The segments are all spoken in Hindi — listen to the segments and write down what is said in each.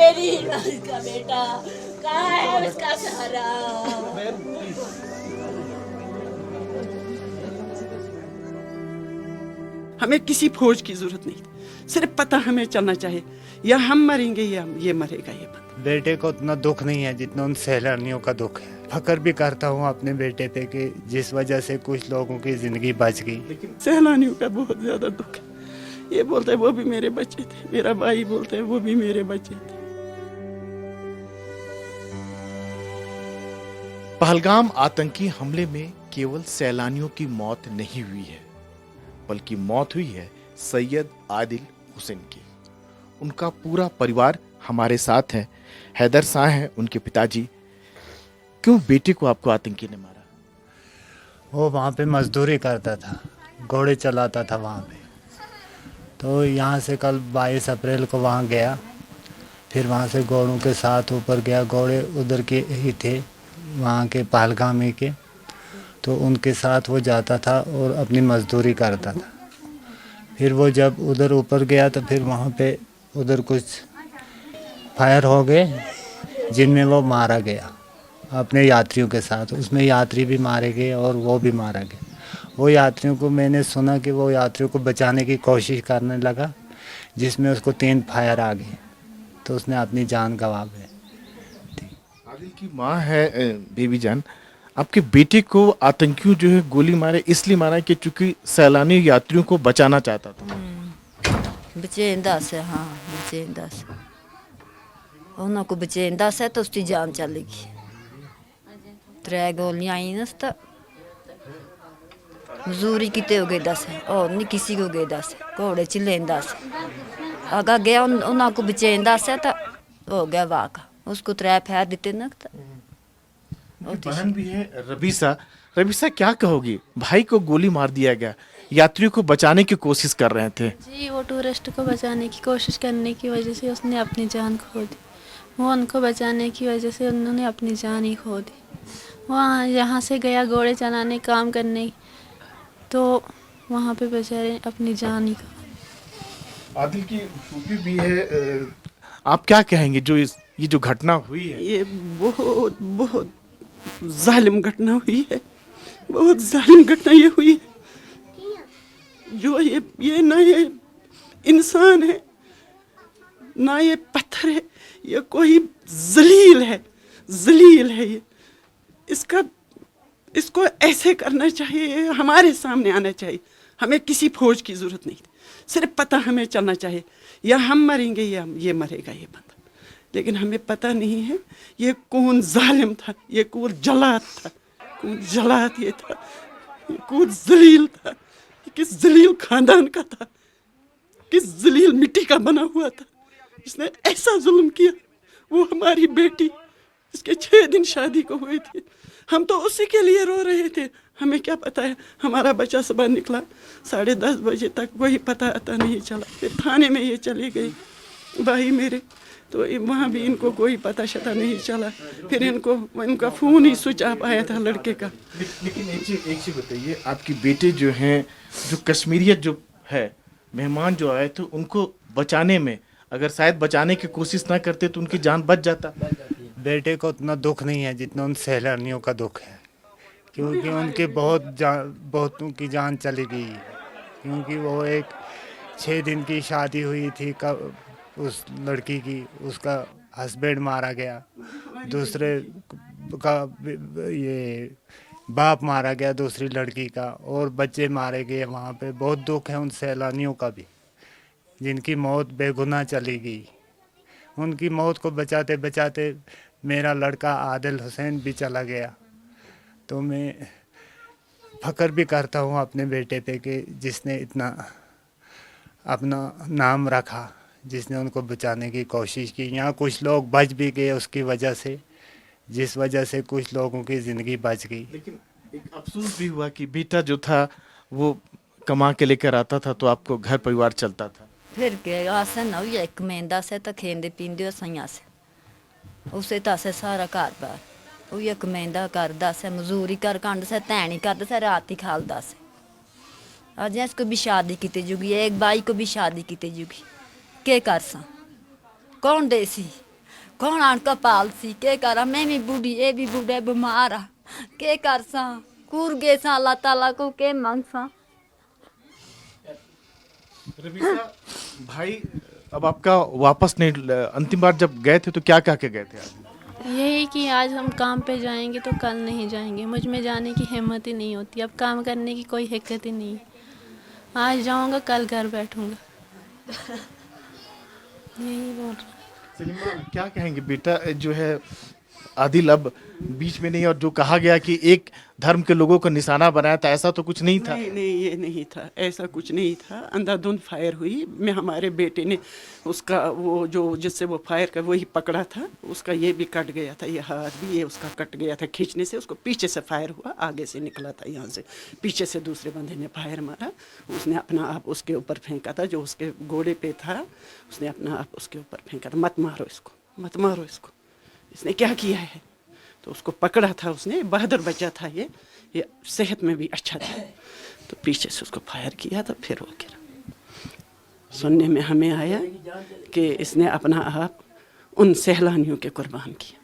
मेरी इसका बेटा कहाँ है, उसका सहारा। हमें किसी फौज की जरूरत नहीं, सिर्फ पता हमें चलना चाहिए या हम मरेंगे या ये मरेगा ये बंदा। बेटे को उतना दुख नहीं है जितना उन सैलानियों का दुख है। फख्र भी करता हूँ अपने बेटे पे कि जिस वजह से कुछ लोगों की जिंदगी बच गई। लेकिन सैलानियों का बहुत ज्यादा दुख है। ये बोलते हैं वो भी मेरे बच्चे थे, मेरा भाई बोलते हैं वो भी मेरे बच्चे थे। पहलगाम आतंकी हमले में केवल सैलानियों की मौत नहीं हुई है, बल्कि मौत हुई है सैयद आदिल हुसैन की। उनका पूरा परिवार हमारे साथ है। हैदर शाह हैं उनके पिताजी। क्यों बेटे को आपको आतंकी ने मारा? वो वहाँ पे मजदूरी करता था, घोड़े चलाता था वहाँ पे। तो यहाँ से कल 22 अप्रैल को वहाँ गया, फिर वहाँ से घोड़ों के साथ ऊपर गया। घोड़े उधर के ही थे, वहाँ के पहलगामी के। तो उनके साथ वो जाता था और अपनी मजदूरी करता था। फिर वो जब उधर ऊपर गया तो फिर वहाँ पे उधर कुछ फायर हो गए जिनमें वो मारा गया अपने यात्रियों के साथ। उसमें यात्री भी मारे गए और वो भी मारा गया। वो यात्रियों को मैंने सुना कि वो यात्रियों को बचाने की कोशिश करने लगा, जिसमें उसको 3 फायर आ गए, तो उसने अपनी जान गंवा गई। आदिल की माँ है बेबी जान, आपके बेटे को आतंकियों जो है गोली मारे इसलिए मारा कि चूंकि सैलानी यात्रियों को बचाना चाहता था। बचेंदा से, हाँ बचेंदा से, उन्होंने को बचेंदा से तो उसकी जान चलेगी। 3 गोलियां आई ना तो मजूरी किते हो गए 10 और नहीं किसी को गए 10 घोड़े चिलेंदा से अगर गया उन्होंने को बचेंदा से तो हो गया वाका। उसको 3 फैर दिते ना तो उनकी बहन भी है रबीसा। रबीसा, क्या कहोगी? भाई को गोली मार दिया गया, यात्रियों को बचाने की कोशिश कर रहे थे। जी, वो टूरिस्ट को बचाने की कोशिश करने की वजह से उसने अपनी जान खो दी। वो उनको बचाने की वजह से उन्होंने अपनी जान ही खो दी। वहाँ यहाँ से गया घोड़े चलाने काम करने, तो वहाँ पे बेचारे अपनी जान ही खो। आदिल की फूफी भी है। आप क्या कहेंगे जो ये जो घटना हुई है? ये बहुत बहुत जालिम घटना हुई है, बहुत जालिम घटना ये हुई है। जो ये ना ये इंसान है ना ये पत्थर है, ये कोई जलील है, जलील है ये। इसको ऐसे करना चाहिए, हमारे सामने आना चाहिए। हमें किसी फौज की जरूरत नहीं, सिर्फ पता हमें चलना चाहिए या हम मरेंगे या ये मरेगा ये बंदा। लेकिन हमें पता नहीं है ये कौन जालिम था, ये कौन जलात था, कौन जलात ये था, ये कौन जलील था, ये किस जलील खानदान का था, किस जलील मिट्टी का बना हुआ था, इसने ऐसा जुल्म किया। वो हमारी बेटी, इसके 6 दिन शादी को हुए थे, हम तो उसी के लिए रो रहे थे। हमें क्या पता है, हमारा बच्चा सुबह निकला 10:30 बजे तक, वही पता आता नहीं चला। फिर थाने में ये चले गए भाई मेरे, तो वहाँ भी इनको कोई पता शता नहीं चला। फिर इनका फ़ोन ही स्विच ऑफ आया था लड़के का। लेकिन एक चीज बताइए, आपकी बेटे जो हैं, जो कश्मीरियत जो है, मेहमान जो आए थे उनको बचाने में अगर शायद बचाने की कोशिश ना करते तो उनकी जान बच जाता। बेटे को उतना दुख नहीं है जितना उन सैलानियों का दुख है, क्योंकि उनके बहुतों की जान चली गई। क्योंकि वो एक 6 दिन की शादी हुई थी उस लड़की की, उसका हस्बैंड मारा गया, दूसरे का ये बाप मारा गया दूसरी लड़की का, और बच्चे मारे गए। वहाँ पे बहुत दुख है उन सैलानियों का भी, जिनकी मौत बेगुनाह चली गई। उनकी मौत को बचाते बचाते मेरा लड़का आदिल हुसैन भी चला गया। तो मैं फख्र भी करता हूँ अपने बेटे पे कि जिसने इतना अपना नाम रखा, जिसने उनको बचाने की कोशिश की। यहाँ कुछ लोग बच भी गए उसकी वजह से, जिस वजह से कुछ लोगों की ज़िंदगी बच गई। लेकिन एक अफसोस भी हुआ कि बेटा जो था वो कमा के लेकर आता था तो आपको घर परिवार चलता था। फिर के आसे ना हुई एक मेंदा से तो खेंदे पींदे सैया से उसे तासे सारा घर बार वो एक मेंदा करदा से, मजूरी कर कंड से, तैनी करदा से, रात ही खालदा से। आज इसको भी शादी की जुगी, एक भाई को भी शादी की जुगी, के कर सा कौन देसी कौन आणका पालसी के करा मैं भी बूढ़ी ए भी बूढ़े बीमार आ के कर सा कूर गे सा अल्लाह ताला को के मांग सा। रवीसा भाई, अब आपका वापस नहीं, अंतिम बार जब गए थे तो क्या कह के गए थे आप? यही कि आज हम काम पे जाएंगे तो कल नहीं जाएंगे, मुझ में जाने की हिम्मत ही नहीं होती, अब काम करने की कोई हिक्कत ही नहीं है। आज जाऊंगा कल घर बैठूंगा। यही बोल रहा। सलीमा, क्या कहेंगे बेटा, जो है आदिल अब बीच में नहीं, और जो कहा गया कि एक धर्म के लोगों को निशाना बनाया था, ऐसा तो कुछ नहीं था। नहीं नहीं, ये नहीं था, ऐसा कुछ नहीं था। अंधाधुंध फायर हुई। मैं हमारे बेटे ने उसका वो जो जिससे वो फायर कर वही पकड़ा था, उसका ये भी कट गया था, ये हाथ भी ये उसका कट गया था खींचने से। उसको पीछे से फायर हुआ, आगे से निकला था यहाँ से, पीछे से दूसरे बंदे ने फायर मारा। उसने अपना आप उसके ऊपर फेंका था, जो उसके घोड़े पे था, उसने अपना आप उसके ऊपर फेंका था। मत मारो इसको, मत मारो इसको, इसने क्या किया है। तो उसको पकड़ा था उसने, बहादुर बच्चा था ये सेहत में भी अच्छा था। तो पीछे से उसको फायर किया तो फिर वो गिरा। सुनने में हमें आया कि इसने अपना आप उन सैलानियों के कुर्बान किया।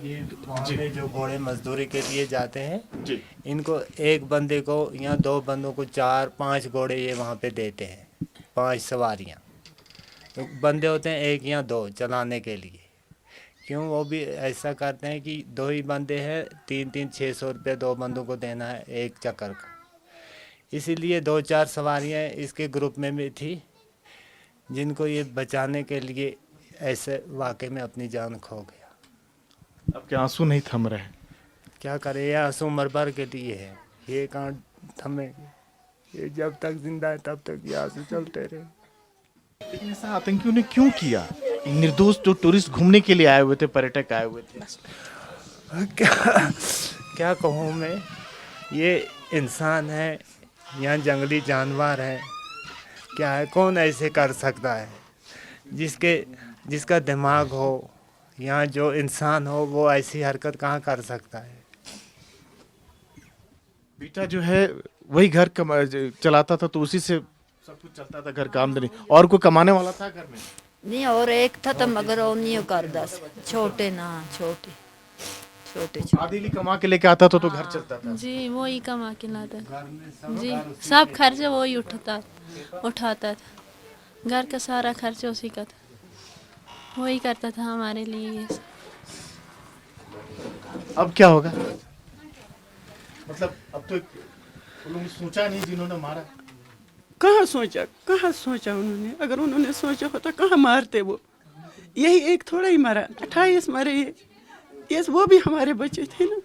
ये वहाँ पे जो घोड़े मजदूरी के लिए जाते हैं जी। इनको एक बंदे को या 2 बंदों को 4-5 घोड़े ये वहाँ पे देते हैं, 5 सवारियाँ। तो बंदे होते हैं 1 या 2 चलाने के लिए। क्यों वो भी ऐसा करते हैं कि 2 ही बंदे हैं, 3-3 600 रुपये 2 बंदों को देना है एक चक्कर का। इसीलिए 2-4 सवारियाँ इसके ग्रुप में भी थी जिनको ये बचाने के लिए ऐसे वाकई में अपनी जान खो गया। अब क्या आंसू नहीं थम रहे? क्या करे, ये आंसू उम्र भर के लिए है, ये कहाँ थमेंगे। ये जब तक जिंदा है तब तक ये आंसू चलते रहे। लेकिन ऐसा आतंकियों ने क्यों किया? निर्दोष जो टूरिस्ट घूमने के लिए आए हुए थे, पर्यटक आए हुए थे। क्या कहूँ मैं, ये इंसान है या जंगली जानवर है, क्या है, कौन ऐसे कर सकता है? जिसका दिमाग हो या जो इंसान हो वो ऐसी हरकत कहाँ कर सकता है? बेटा जो है वही घर चलाता था, तो उसी से सब कुछ चलता था, घर का आमदनी। और कोई कमाने वाला था घर में? नहीं और एक था तो मगर वो नहीं करदा छोटे ना छोटे छोटे छोटे। आदिल ही कमा के लेके आता था तो घर चलता था। जी वो ही कमा के लाता था जी, सब खर्च वो ही उठाता था। घर का सारा खर्च उसी का था, वही करता था हमारे लिए ये सब। अब क्या होगा? मतलब अब तो उन्होंने सोचा नहीं जिन्होंने मारा। कहाँ सोचा उन्होंने? अगर उन्होंने सोचा होता कहाँ मारते वो। यही एक थोड़ा ही मारा, 28 मारे ये वो भी हमारे बच्चे थे ना,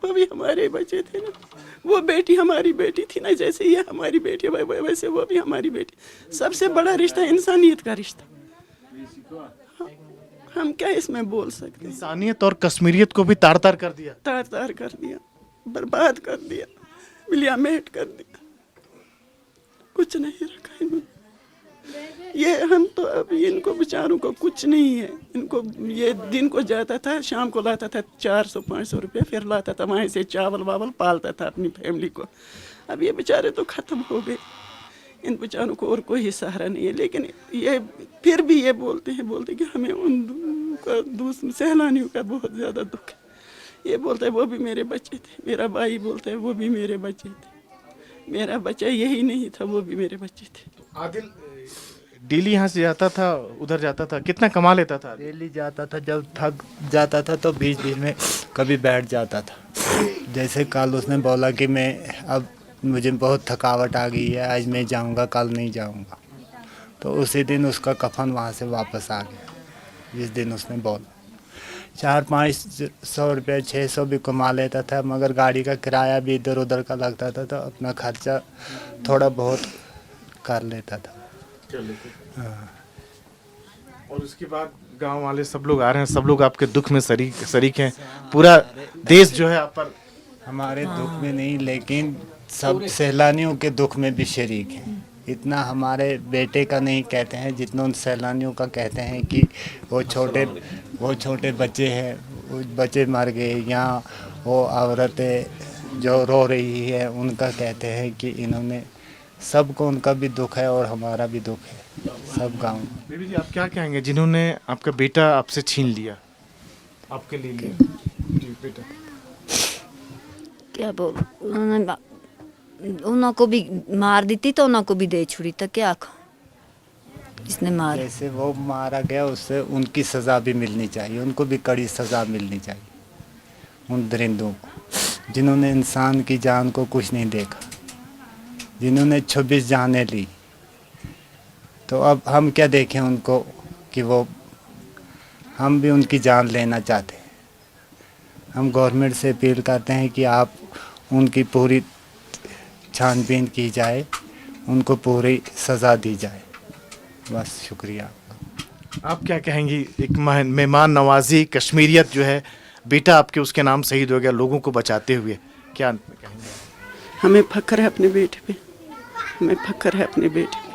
वो भी हमारे बच्चे थे ना। वो बेटी हमारी बेटी थी ना, जैसे ये हमारी बेटी वैसे वो भी हमारी बेटी। सबसे बड़ा रिश्ता इंसानियत का रिश्ता। हम क्या इसमें बोल सकते हैं? इंसानियत और कश्मीरियत को भी तार तार कर दिया, तार कर दिया, बर्बाद कर दिया, मिलियामेट कर दिया, कुछ नहीं रखा इन्होंने। ये हम तो अब इनको बेचारों को कुछ नहीं है। इनको ये दिन को जाता था, शाम को लाता था 400-500 रुपये, फिर लाता था वहाँ से चावल वावल, पालता था अपनी फैमिली को। अब ये बेचारे तो ख़त्म हो गए, इन बेचारों को और कोई सहारा नहीं है। लेकिन ये फिर भी ये बोलते कि हमें उन सैलानियों का बहुत ज़्यादा दुख है। ये बोलता है वो भी मेरे बच्चे थे, मेरा भाई बोलता है वो भी मेरे बच्चे थे, मेरा बच्चा यही नहीं था, वो भी मेरे बच्चे थे। आदिल डेली यहाँ से जाता था, उधर जाता था, कितना कमा लेता था? डेली जाता था, जब थक जाता था तो बीच में कभी बैठ जाता था। जैसे कल उसने बोला कि मैं अब मुझे बहुत थकावट आ गई है, आज मैं जाऊंगा, कल नहीं जाऊंगा। तो उसी दिन उसका कफन वहाँ से वापस आ गया, जिस दिन उसने बोला। 400-500 रुपये 600 भी कमा लेता था, मगर गाड़ी का किराया भी इधर उधर का लगता था, तो अपना खर्चा थोड़ा बहुत कर लेता था। हाँ। और उसके बाद गांव वाले सब लोग आ रहे हैं, सब लोग आपके दुख में शरीक हैं। पूरा देश जो है आप पर, हमारे दुख में नहीं लेकिन सब सैलानियों के दुख में भी शरीक हैं। इतना हमारे बेटे का नहीं कहते हैं जितना उन सैलानियों का कहते हैं कि वो छोटे बच्चे हैं, वो बच्चे मर गए, या वो औरतें जो रो रही है उनका कहते हैं कि इन्होंने, सबको उनका भी दुख है और हमारा भी दुख है। सब गांव। बेबी जी, आप क्या कहेंगे जिन्होंने आपका बेटा आपसे छीन लिया, आपके लिए लिया? जी बेटा। क्या बोल, उन्होंने को भी मार दी थी तो उन्होंने को भी दे छुड़ी, तो क्या किसने मार। जैसे वो मारा गया उससे उनकी सज़ा भी मिलनी चाहिए, उनको भी कड़ी सज़ा मिलनी चाहिए उन दरिंदों को जिन्होंने इंसान की जान को कुछ नहीं देखा, जिन्होंने 26 जानें ली। तो अब हम क्या देखें उनको कि वो, हम भी उनकी जान लेना चाहते हैं। हम गवर्नमेंट से अपील करते हैं कि आप उनकी पूरी छानबीन की जाए, उनको पूरी सज़ा दी जाए। बस शुक्रिया। आप क्या कहेंगी, एक मेहमान नवाजी, कश्मीरियत जो है, बेटा आपके उसके नाम शहीद हो गया लोगों को बचाते हुए, क्या कहेंगे? हमें फख्र है अपने बेटे पे, हमें फख्र है अपने बेटे पे,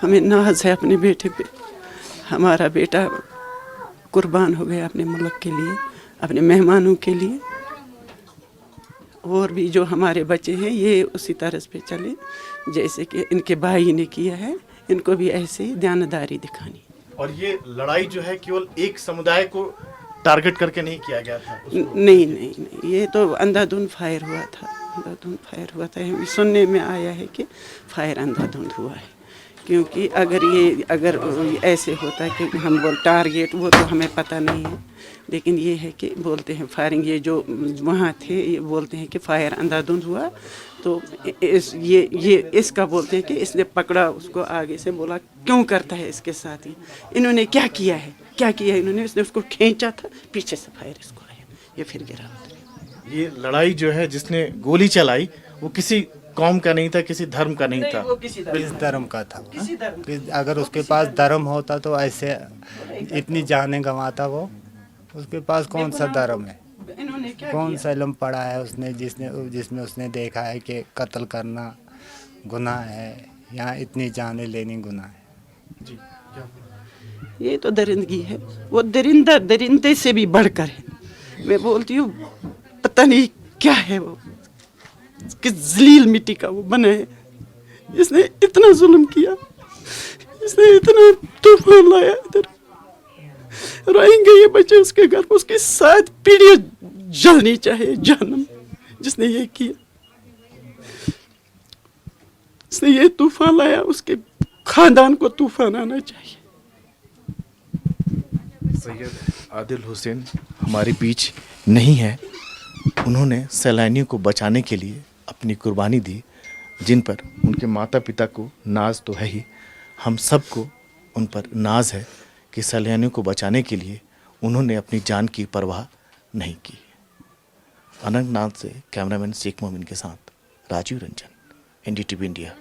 हमें नाज है अपने बेटे पे। हमारा बेटा कुर्बान हो गया अपने मुल्क के लिए, अपने मेहमानों के लिए। और भी जो हमारे बच्चे हैं ये उसी तरह पे चले जैसे कि इनके भाई ने किया है, इनको भी ऐसे ही ध्यानदारी दिखानी। और ये लड़ाई जो है केवल एक समुदाय को टारगेट करके नहीं किया गया था? नहीं नहीं नहीं, ये तो अंधाधुंध फायर हुआ था, अंधाधुंध फायर हुआ था। ये सुनने में आया है कि फायर अंधाधुंध हुआ है, क्योंकि अगर ऐसे होता कि हम बोल टारगेट, वो तो हमें पता नहीं है, लेकिन ये है कि बोलते हैं फायरिंग, ये जो वहाँ थे ये बोलते हैं कि फायर अंधाधुंध हुआ। तो इसका बोलते हैं कि इसने पकड़ा उसको आगे से, बोला क्यों करता है इसके साथ ही, इन्होंने क्या किया है, क्या किया है इन्होंने, इसने उसको खींचा था, पीछे से फायर इसको आया, ये फिर गिरा। ये लड़ाई जो है जिसने गोली चलाई वो किसी कौम का नहीं था, किसी धर्म का नहीं था, वो किसी किस धर्म का था? किसी धर्म कि अगर उसके पास धर्म होता तो ऐसे इतनी जानें गंवाता वो? उसके पास कौन सा धर्म है, इन्होंने क्या कौन सा इल्म पढ़ा है उसने जिसमें उसने देखा है कि कत्ल करना गुनाह है या इतनी जानें लेनी गुनाह है? जी क्या? ये तो दरिंदगी है, वो दरिंदे से भी बढ़कर है। मैं बोलती हूँ पता नहीं क्या है वो, किस जलील मिट्टी का वो बना है, इसने इतना जुल्म किया, इसने इतना तूफान लाया इधर। रोएंगे ये बच्चे उसके घर, उसके साथ पीढ़ियां जलनी चाहिए जहन्नम, जिसने ये किया, इसने ये तूफान लाया, उसके खानदान को तूफान आना चाहिए। सैयद आदिल हुसैन हमारे बीच नहीं है, उन्होंने सैलानियों को बचाने के लिए अपनी कुर्बानी दी, जिन पर उनके माता पिता को नाज तो है ही, हम सबको उन पर नाज है कि सैलानियों को बचाने के लिए उन्होंने अपनी जान की परवाह नहीं की। अनंतनाग से कैमरामैन शेख मोमिन के साथ राजीव रंजन, NDTV इंडिया।